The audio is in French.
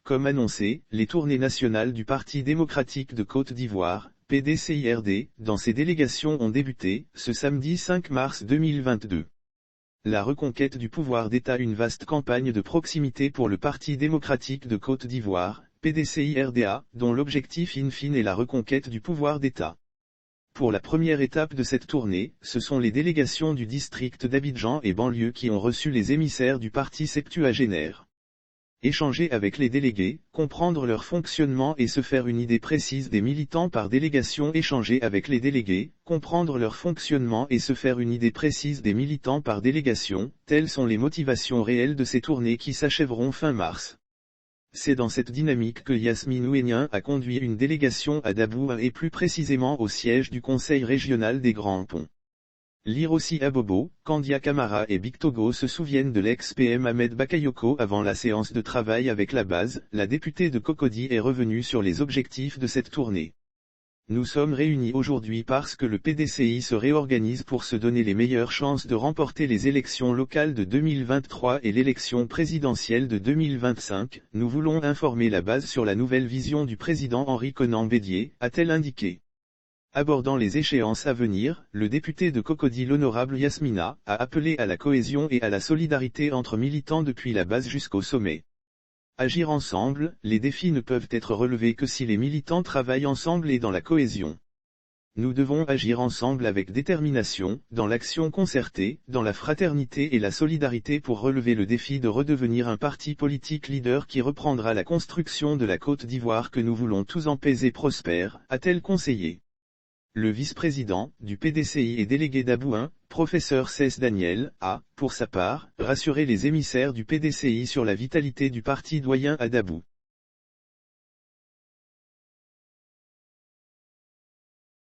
comme annoncé, les tournées nationales du Parti démocratique de Côte d'Ivoire, PDCIRD, dans ses délégations ont débuté, ce samedi 5 mars 2022. La reconquête du pouvoir d'État. Une vaste campagne de proximité pour le Parti démocratique de Côte d'Ivoire, PDCIRDA, dont l'objectif in fine est la reconquête du pouvoir d'État. Pour la première étape de cette tournée, ce sont les délégations du district d'Abidjan et banlieue qui ont reçu les émissaires du parti septuagénaire. Échanger avec les délégués, comprendre leur fonctionnement et se faire une idée précise des militants par délégation. Échanger avec les délégués, comprendre leur fonctionnement et se faire une idée précise des militants par délégation, telles sont les motivations réelles de ces tournées qui s'achèveront fin mars. C'est dans cette dynamique que Yasmine Ouénien a conduit une délégation à Dabou et plus précisément au siège du Conseil régional des Grands Ponts. Lire aussi Abobo, Kandia Camara et Big Togo se souviennent de l'ex-PM Ahmed Bakayoko. Avant la séance de travail avec la base, la députée de Cocody est revenue sur les objectifs de cette tournée. Nous sommes réunis aujourd'hui parce que le PDCI se réorganise pour se donner les meilleures chances de remporter les élections locales de 2023 et l'élection présidentielle de 2025. Nous voulons informer la base sur la nouvelle vision du président Henri Konan Bédié, a-t-elle indiqué. Abordant les échéances à venir, le député de Cocody l'honorable Yasmina, a appelé à la cohésion et à la solidarité entre militants depuis la base jusqu'au sommet. Agir ensemble, les défis ne peuvent être relevés que si les militants travaillent ensemble et dans la cohésion. Nous devons agir ensemble avec détermination, dans l'action concertée, dans la fraternité et la solidarité pour relever le défi de redevenir un parti politique leader qui reprendra la construction de la Côte d'Ivoire que nous voulons tous en paix et prospère, a-t-elle conseillé. Le vice-président du PDCI et délégué d'Abou 1, professeur Cès Daniel, a, pour sa part, rassuré les émissaires du PDCI sur la vitalité du parti doyen à Dabou.